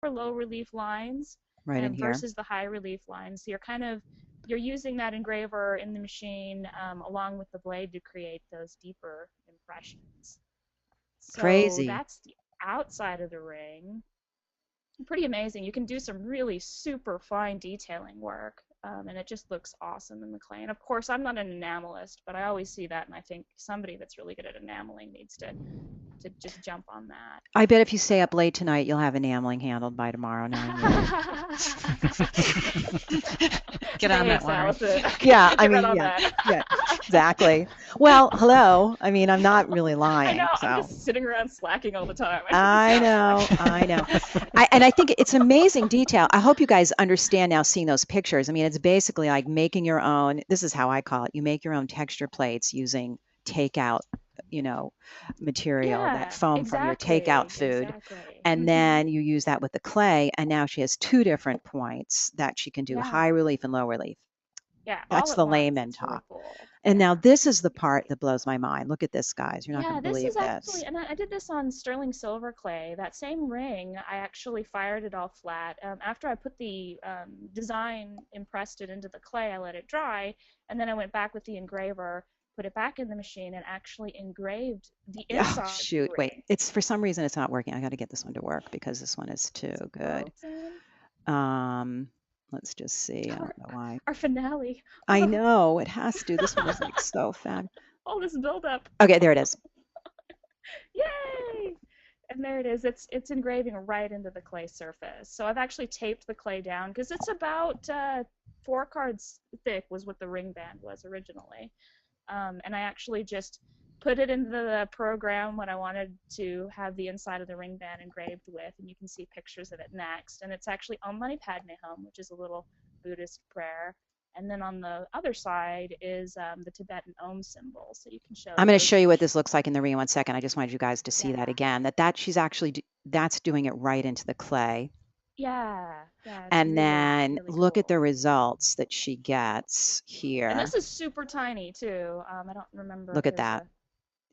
for low relief lines Right in and here. versus the high relief lines. So you're using that engraver in the machine along with the blade to create those deeper impressions. So Crazy. that's the outside of the ring. Pretty amazing. You can do some really super fine detailing work, and it just looks awesome in the clay. And of course, I'm not an enamelist, but I always see that, and I think somebody that's really good at enameling needs to just jump on that. I bet if you stay up late tonight, you'll have enameling handled by tomorrow, knowing you. Get on that Thanks, one. Allison. Yeah, I Get right mean, on yeah, that. yeah, exactly. Well, hello. I mean, I'm not really I lying, know. I'm so. just sitting around slacking all the time. I know, I know. And I think it's amazing detail. I hope you guys understand now seeing those pictures. I mean, it's basically like making your own, this is how I call it. You make your own texture plates using takeout, you know, material, that Yeah, foam from your takeout exactly, food. exactly. And then you use that with the clay. And now she has two different points that she can do Yeah, high relief and low relief. yeah, all That's at the once. layman It's really talk. cool. And now Yeah, this is the pretty part great. that blows my mind. Look at this, guys. You're not going Yeah, to this believe is actually, this. and I did this on sterling silver clay. That same ring, I actually fired it all flat. After I put the design, impressed it into the clay, I let it dry, and then I went back with the engraver, put it back in the machine, and actually engraved the Oh, inside of the shoot. Wait, ring. it's for some reason it's not working. I got to get this one to work because this one is too It's good. frozen. Um, let's just see. I Our, don't know why. our finale. I know it has to. This one is like so fab. All this buildup. Okay, there it is. Yay! And there it is. It's engraving right into the clay surface. So I've actually taped the clay down because it's about 4 cards thick was what the ring band was originally. And I actually just put it into the program when I wanted to have the inside of the ring band engraved with, and you can see pictures of it next. And it's actually Om Mani Padme Hum, which is a little Buddhist prayer. And then on the other side is the Tibetan Om symbol, so you can show I'm going to those show you what this pictures. looks like in the ring in 1 second. I just wanted you guys to see that Yeah, again. That she's actually that's doing it right into the clay. yeah, yeah. It's And really, then really look at the cool. results that she gets And here. this is super tiny too. I don't remember if Look at there's that. a.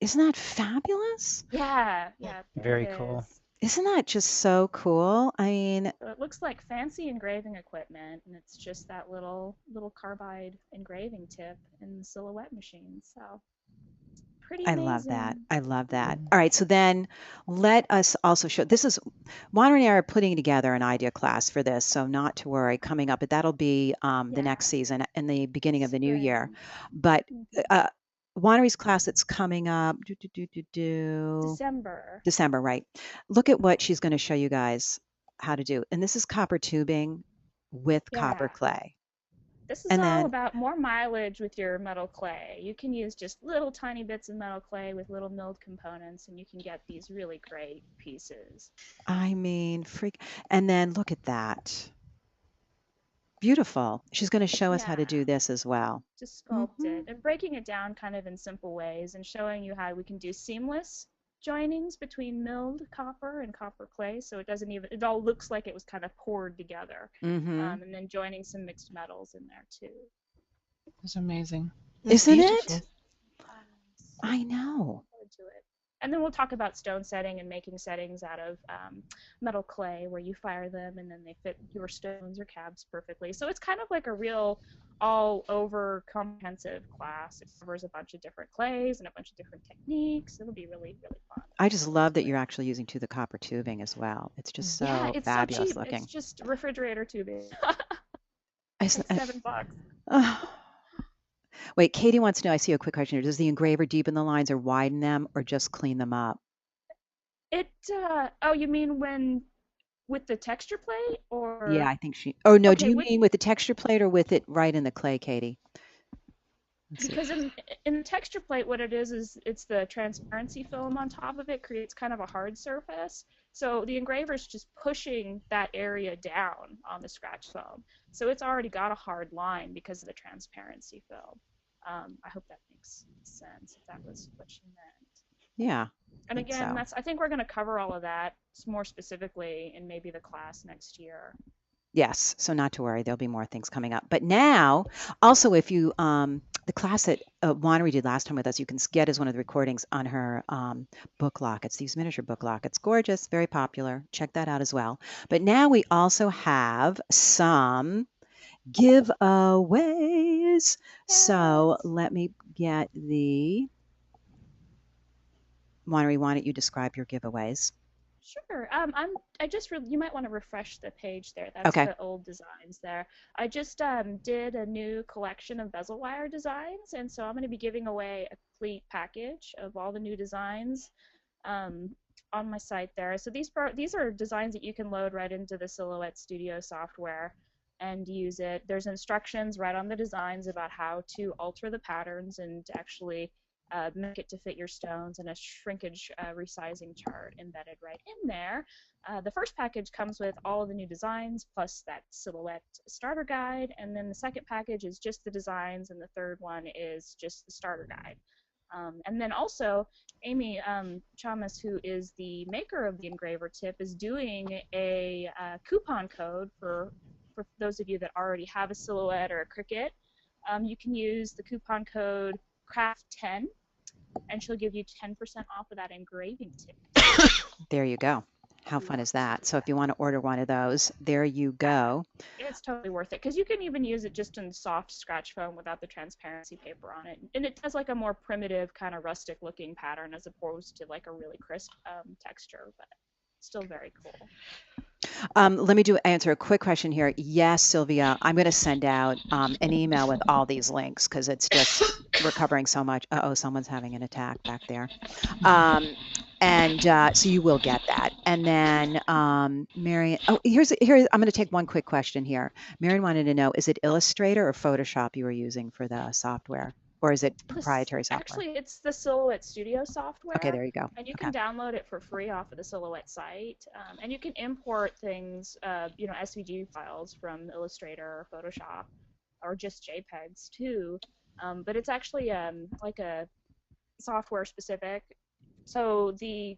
Isn't that fabulous? Yeah, yeah, there it Very cool. is. Isn't that just so cool? I mean, So it looks like fancy engraving equipment, and it's just that little carbide engraving tip in the silhouette machine. So pretty I love that. amazing. I love that. All right, so then let us also show, this is, Juan and I are putting together an idea class for this, so not to worry, coming up, but that'll be the Yeah, next season in the beginning of the new year. spring. But Mhm. Winery's class that's coming up, December. December, right? Look at what she's going to show you guys how to do. And this is copper tubing with copper Yeah. clay. This is And all then about more mileage with your metal clay. You can use just little tiny bits of metal clay with little milled components, and you can get these really great pieces. I mean, freak. And then look at that. Beautiful. She's going to show us how to Yeah, do this as well. to sculpt Hmm. it and breaking it down kind of in simple ways and showing you how we can do seamless joinings between milled copper and copper clay, so it doesn't even, it all looks like it was kind of poured together. Hmm. And then joining some mixed metals in there too. It's amazing. It's Isn't beautiful. it? I know. Forward to it. And then we'll talk about stone setting and making settings out of metal clay where you fire them and then they fit your stones or cabs perfectly. So it's kind of like a real all over comprehensive class. It covers a bunch of different clays and a bunch of different techniques. It'll be really, really fun. I just Forward love to that it. you're actually using the copper tubing as well. It's just Yeah, so it's so fabulous cheap. It's looking. just refrigerator tubing. It's, Like $7. wait, Katie wants to know, I see a quick question here. Does the engraver deepen the lines or widen them or just clean them up? It oh, you mean when with the texture plate Yeah, or I think she, oh no, do okay, you with mean with the texture plate or with it right in the clay, Katie? Let's see. because in the texture plate what it is it's the transparency film on top of it creates kind of a hard surface. So the engraver is just pushing that area down on the scratch foam. So it's already got a hard line because of the transparency film. I hope that makes sense if that was what she meant. Yeah, I And think again, so. I think we're going to cover all of that more specifically in maybe the class next year. Yes, so not to worry, there'll be more things coming up. But now, also, if you the class that Wannery did last time with us, you can get as one of the recordings on her book lockets, these miniature book lockets. Gorgeous, very popular. Check that out as well. But now we also have some giveaways. So let me get the Wannery, why don't you describe your giveaways? Sure. You might want to refresh the page there. That's Okay. the old designs there. I just did a new collection of bezel wire designs, and so I'm going to be giving away a complete package of all the new designs um, on my site there. So these are designs that you can load right into the Silhouette Studio software and use it. There's instructions right on the designs about how to alter the patterns and to actually make it to fit your stones, and a shrinkage resizing chart embedded right in there. The first package comes with all of the new designs plus that silhouette starter guide, and then the second package is just the designs, and the third one is just the starter guide. And then also, Amy Chamas, who is the maker of the engraver tip, is doing a coupon code for those of you that already have a silhouette or a Cricut. You can use the coupon code CRAFT10, and she'll give you 10% off of that engraving tip. There you go. How fun is that? So if you want to order one of those, there you go. It's totally worth it, because you can even use it just in soft scratch foam without the transparency paper on it. And it does like a more primitive kind of rustic looking pattern as opposed to like a really crisp texture, but still very cool. Let me answer a quick question here. Yes, Sylvia, I'm going to send out an email with all these links because it's just, we're covering so much. Uh-oh, someone's having an attack back there. So you will get that. And then Marion, here, I'm going to take one quick question here. Marion wanted to know, is it Illustrator or Photoshop you were using for the software? Or is it proprietary software? Actually, it's the Silhouette Studio software. Okay, there you go. And you can download it for free off of the Silhouette site. And you can import things, SVG files from Illustrator or Photoshop, or just JPEGs too. But it's actually like a software specific. So the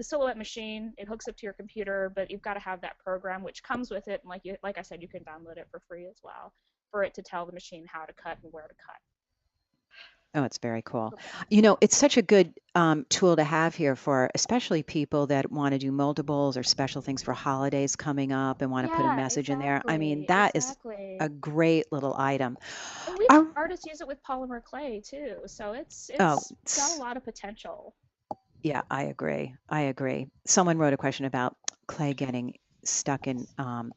Silhouette machine, it hooks up to your computer, but you've got to have that program which comes with it. And like I said, you can download it for free as well, for it to tell the machine how to cut and where to cut. Oh, it's very cool. You know, it's such a good tool to have here for especially people that want to do multiples or special things for holidays coming up and want to put a message in there. I mean, that is a great little item. And we have artists use it with polymer clay too, so it's got a lot of potential. Yeah, I agree. I agree. Someone wrote a question about clay getting stuck and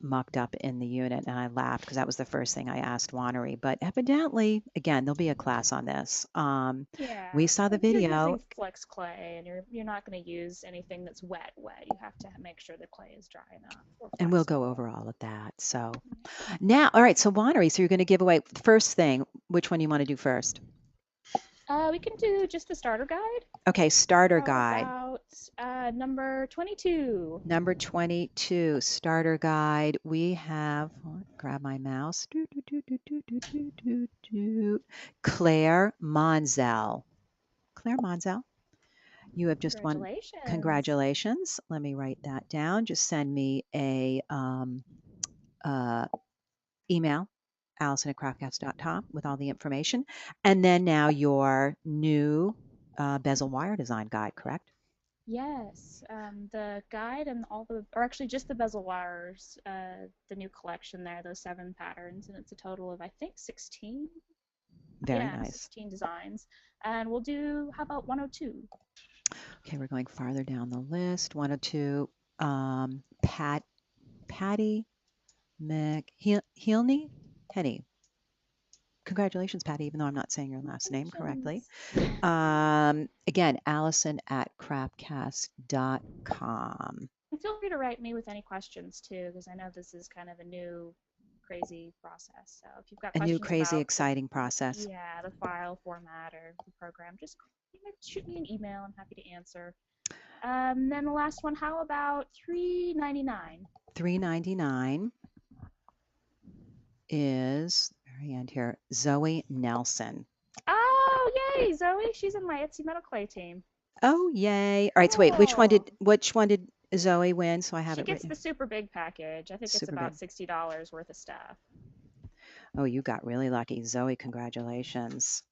mucked up in the unit, and I laughed because that was the first thing I asked Wannery. But evidently, again, there'll be a class on this. We saw the video. You're using flex clay, and you're not going to use anything that's wet. You have to make sure the clay is dry enough. And we'll go over all of that. So now, all right. So Wannery, so you're going to give away the first thing. Which one do you want to do first? We can do just the starter guide. Okay, starter guide. About number 22. Number 22, starter guide. We have, grab my mouse. Claire Monzel. Claire Monzel, you have just won. Congratulations. Let me write that down. Just send me a email. Allison@craftcast.com with all the information. And then now your new bezel wire design guide, correct? Yes, the guide and or actually just the bezel wires, the new collection there, those 7 patterns, and it's a total of, I think, 16. Very nice. 16 designs. And we'll do, how about 102? Okay, we're going farther down the list. 102, Patty McHealney? Henny. Congratulations, Patty, even though I'm not saying your last name correctly. Again, Allison@craftcast.com. And feel free to write me with any questions, too, because I know this is kind of a new, crazy process. So if you've got questions a new, crazy, exciting process. Yeah, the file format or the program, just shoot me an email. I'm happy to answer. Then the last one, how about $3.99? $3.99 is, very end here, Zoe Nelson. Oh, yay, Zoe! She's in my Etsy Metal Clay team. Oh, yay! All right, so wait, which one did Zoe win? So I have it. She gets the super big package. I think it's about $60 worth of stuff. Oh, you got really lucky, Zoe. Congratulations.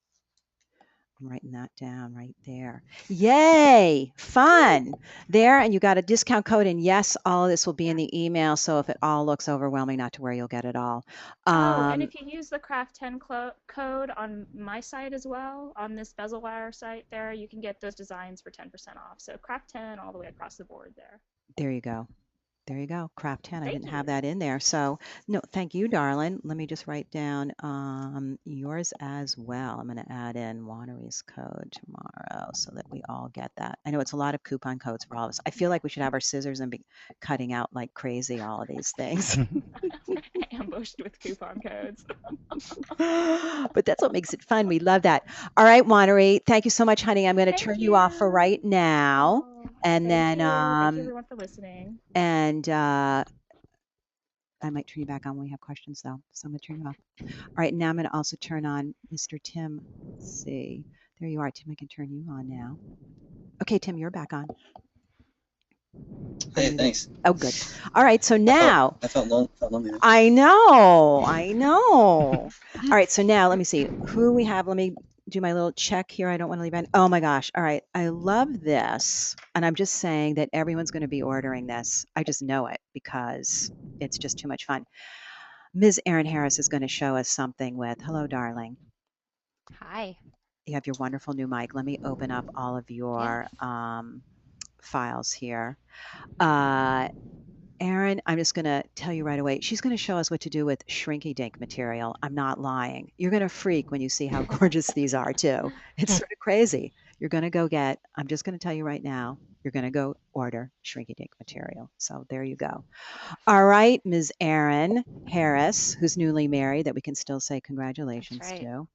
I'm writing that down right there. Yay! Fun. There, and you got a discount code. And yes, all of this will be in the email. So if it all looks overwhelming, not to worry, you'll get it all. Oh, and if you use the Craft 10 code on my site as well, on this bezel wire site there, you can get those designs for 10% off. So Craft 10 all the way across the board there. There you go. There you go. Craft 10. I Thank didn't have you. that in there. So, no, thank you, darling. Let me just write down yours as well. I'm going to add in Watery's code tomorrow so that we all get that. I know it's a lot of coupon codes for all of us. I feel like we should have our scissors and be cutting out like crazy all of these things. Ambushed with coupon codes. But that's what makes it fun. We love that. All right, Watery, thank you so much, honey. I'm going to Thank turn you off for you. right now. Oh, And thank then, you. Thank you everyone for listening. and I might turn you back on when we have questions, though. So I'm going to turn you off. All right, now I'm going to also turn on Mr. Tim. Let's see. There you are, Tim. I can turn you on now. Okay, Tim, you're back on. Hey, thanks. Oh, good. All right, so now. I felt lonely. I know. All right, so now let me see who we have. Let me do my little check here. I don't want to leave any. Oh my gosh. All right. I love this. And I'm just saying that everyone's going to be ordering this. I just know it because it's just too much fun. Ms. Erin Harris is going to show us something with, hello, darling. Hi. You have your wonderful new mic. Let me open up all of your files here. Erin, I'm just going to tell you right away. She's going to show us what to do with shrinky dink material. I'm not lying. You're going to freak when you see how gorgeous these are, too. It's sort of crazy. You're going to go get, I'm just going to tell you right now, you're going to go order shrinky dink material. So there you go. All right, Ms. Erin Harris, who's newly married, that we can still say congratulations to,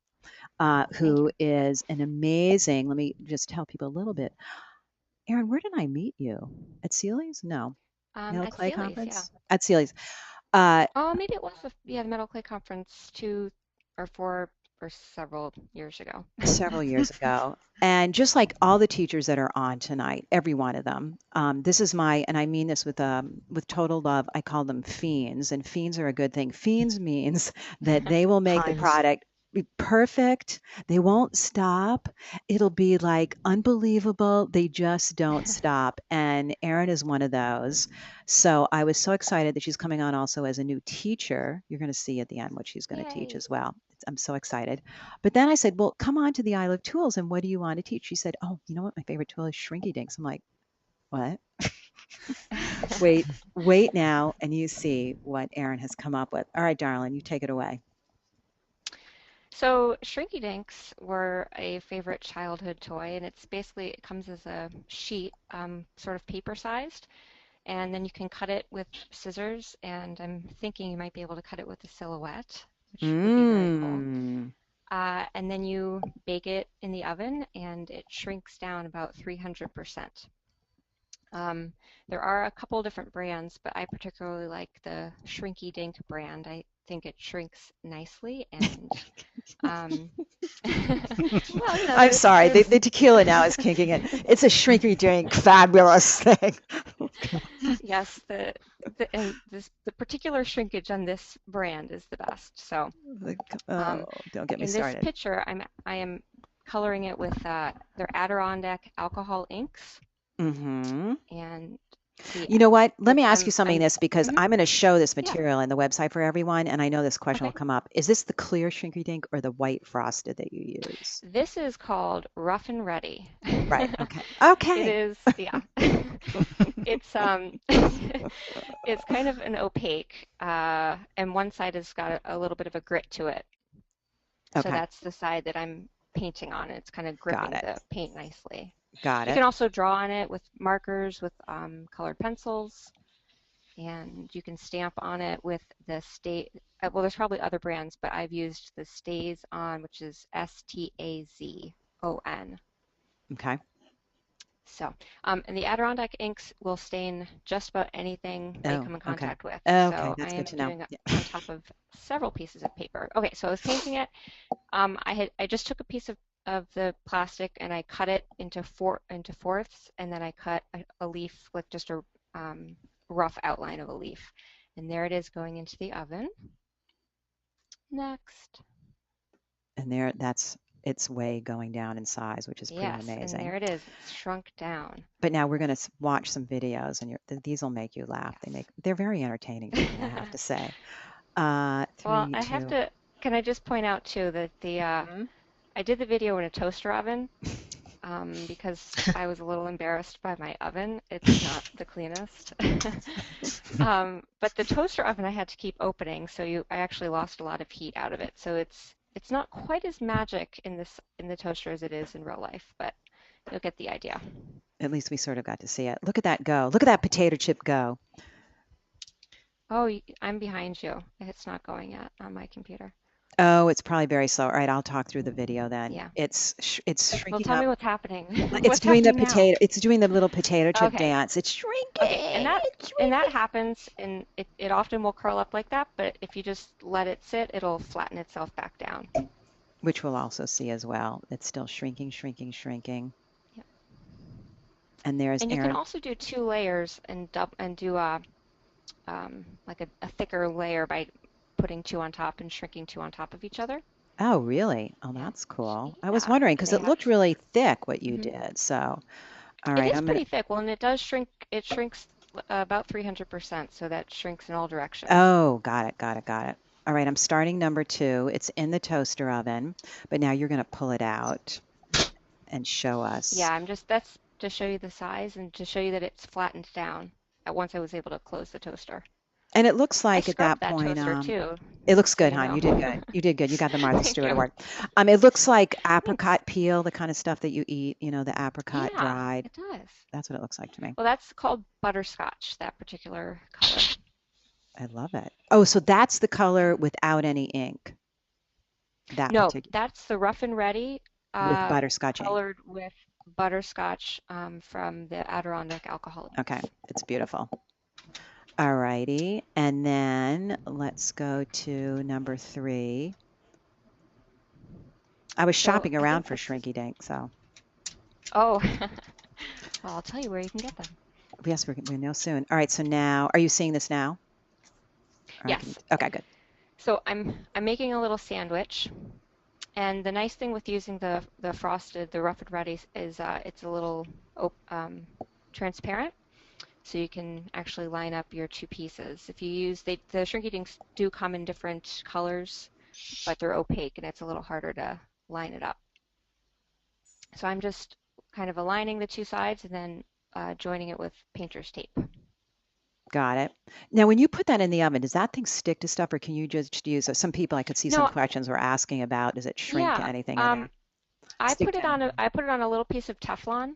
who is an amazing, let me just tell people a little bit. Erin, where did I meet you? At Sealy's? No. Metal At Clay Sealy's, Conference? yeah. At Sealy's. Oh, maybe it was the Metal Clay Conference 2 or 4 or several years ago. Several years ago. And just like all the teachers that are on tonight, every one of them, this is my, and I mean this with total love, I call them fiends, and fiends are a good thing. Fiends means that they will make the product be perfect. They won't stop. It'll be like unbelievable. They just don't stop. And Erin is one of those. So I was so excited that she's coming on also as a new teacher. You're going to see at the end what she's going to teach as well. I'm so excited. But then I said, well, come on to the Isle of Tools and what do you want to teach? She said, oh, you know what? My favorite tool is shrinky dinks. I'm like, what? Wait now, and you see what Erin has come up with. All right, darling, you take it away. So shrinky dinks were a favorite childhood toy, and it's basically, it comes as a sheet, sort of paper sized, and then you can cut it with scissors, and I'm thinking you might be able to cut it with a silhouette, which would be very cool. And then you bake it in the oven, and it shrinks down about 300%. There are a couple different brands, but I particularly like the Shrinky Dink brand. I think it shrinks nicely, and well, you know, I'm sorry, the tequila now is kicking in. It's a shrinky dink, fabulous thing. Yes, the particular shrinkage on this brand is the best. So, don't get me In started. this picture, I am coloring it with their Adirondack alcohol inks. Mm-hmm. And you know what? Let me ask you something because I'm going to show this material in the website for everyone, and I know this question will come up. Is this the clear shrinky dink or the white frosted that you use? This is called Rough and Ready. Right. Okay. Okay. It is, yeah. It's it's kind of an opaque, and one side has got a little bit of a grit to it. So that's the side that I'm painting on. It's kind of gripping the paint nicely. Got it. You can also draw on it with markers, with colored pencils, and you can stamp on it with the well, there's probably other brands, but I've used the StazOn, which is STAZON. Okay. So, and the Adirondack inks will stain just about anything they come in contact with. So that's good to know. Doing it on top of several pieces of paper. Okay, so I was painting it. I just took a piece of the plastic and I cut it into fourths, and then I cut a leaf with just a rough outline of a leaf. And there it is going into the oven. Next. And there, that's it's way going down in size, which is pretty Yes, and amazing. there it is. It's shrunk down. But now we're going to watch some videos, and these will make you laugh. Yes. They're very entertaining to me, I have to say. Well, Three, I have two. to, can I just point out too that Mhm. I did the video in a toaster oven because I was a little embarrassed by my oven. It's not the cleanest. But the toaster oven I had to keep opening, so I actually lost a lot of heat out of it. So it's not quite as magic in the toaster as it is in real life, but you'll get the idea. At least we sort of got to see it. Look at that go. Look at that potato chip go. Oh, I'm behind you. It's not going yet on my computer. Oh, it's probably very slow. All right, I'll talk through the video then. Yeah. It's Well, shrinking tell up. me what's happening. It's What's doing the happening now? potato. It's doing the little potato chip Okay. dance. It's shrinking. Okay, and It's that shrinking. happens, and it often will curl up like that, but if you just let it sit, it'll flatten itself back down. Which we'll also see as well. It's still shrinking, shrinking, shrinking. Yep. And there's And you can Erin. also do 2 layers and do like a thicker layer by putting 2 on top and shrinking 2 on top of each other. Oh, really? Oh, Yeah. that's cool. I was Yeah, wondering and because they it have. looked really thick what you Mhm. did. So, all It right, is I'm gonna. pretty thick. Well, and it does shrink. It shrinks about 300%, so that shrinks in all directions. Oh, got it, got it, got it. All right, I'm starting number 2. It's in the toaster oven, but now you're going to pull it out and show us. Yeah, that's to show you the size and to show you that it's flattened down once I was able to close the toaster. And it looks I like at that scrubbed that point, toaster too, it looks so good, you hon. know. You did good. You did good. You got the Martha Thank Stewart you. Award. It looks like Thanks. apricot peel, the kind of stuff that you eat, the apricot Yeah, dried. it does. That's what it looks like to me. Well, that's called butterscotch, that particular color. I love it. Oh, so that's the color without any ink. That No, particular that's the Rough and Ready, with butterscotch ink. colored with butterscotch from the Adirondack alcohol Okay, inks. it's beautiful. All righty, and then let's go to number 3. I was So shopping I around think for this is. shrinky dink, so Oh, well, I'll tell you where you can get them. yes, we know soon. All right, so now, are you seeing this now? Or Yes. okay, good. So I'm making a little sandwich, and the nice thing with using the frosted, the Rough and Ready is it's a little transparent, so you can actually line up your 2 pieces. If you use the shrinky dinks do come in different colors, but they're opaque and it's a little harder to line it up. So I'm just kind of aligning the 2 sides and then joining it with painter's tape. Got it. Now, when you put that in the oven, does that thing stick to stuff, or can you just use it? Some people I could see some No, questions were asking about, does it shrink yeah, anything in there? I Stick put it to on anything. I put it on a little piece of Teflon,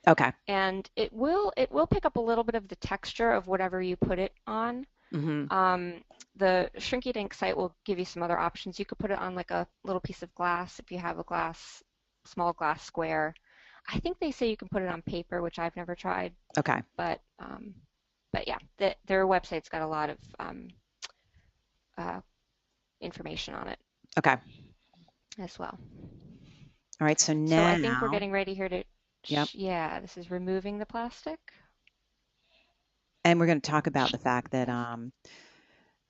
Okay. and it will pick up a little bit of the texture of whatever you put it on. Mm-hmm. The Shrinky Dink site will give you some other options. You could put it on like a little piece of glass if you have a small glass square. I think they say you can put it on paper, which I've never tried, Okay. but yeah, their website's got a lot of information on it Okay. as well. All right. So So I think we're now, getting ready here to, yep. yeah, this is removing the plastic. And we're going to talk about the fact that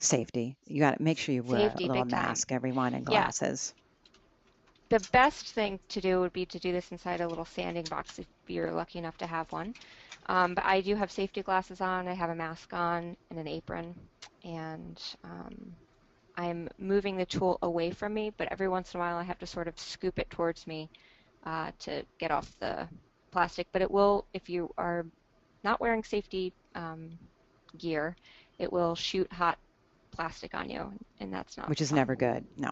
safety. You got to make sure you wear a Safety, little big time. mask, everyone, and Yeah, glasses. the best thing to do would be to do this inside a little sanding box if you're lucky enough to have one. But I do have safety glasses on, I have a mask on and an apron, and I'm moving the tool away from me, but every once in a while I have to sort of scoop it towards me to get off the plastic. But it will, if you are not wearing safety gear, it will shoot hot plastic on you, and that's not Which is fun. never good. No,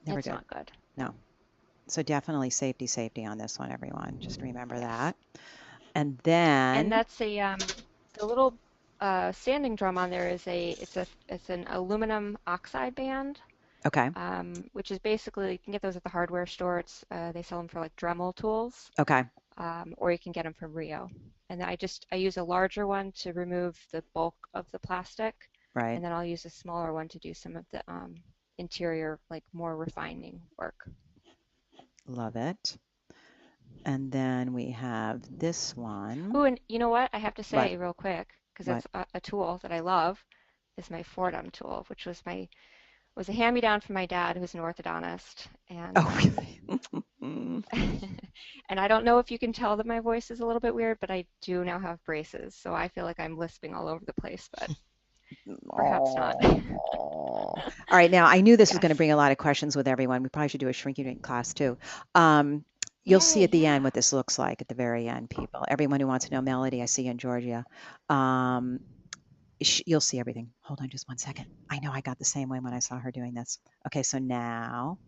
never It's good. not good. No. So definitely safety on this one, everyone. Just remember that. And then, And that's the little sanding drum on there is it's an aluminum oxide band, okay, which is basically, you can get those at the hardware store. They sell them for like Dremel tools, okay, or you can get them from Rio. And I use a larger one to remove the bulk of the plastic, right. and then I'll use a smaller one to do some of the interior, like more refining work. Love it. And then we have this one. Oh, and you know what? I have to say What? real quick, because What? it's a tool that I love, is my Fordham tool, which was my was a hand-me-down from my dad, who's an orthodontist, and Oh, really? and I don't know if you can tell that my voice is a little bit weird, but I do now have braces, so I feel like I'm lisping all over the place, but perhaps not. All right, now I knew this was going to Yes. bring a lot of questions with everyone. We probably should do a shrinky dink class too. You'll see Yay, at the end yeah. what this looks like at the very end, people. Everyone who wants to know Melody, I see you in Georgia. Um, you'll see everything. Hold on just one second. I know I got the same way when I saw her doing this. Okay, so now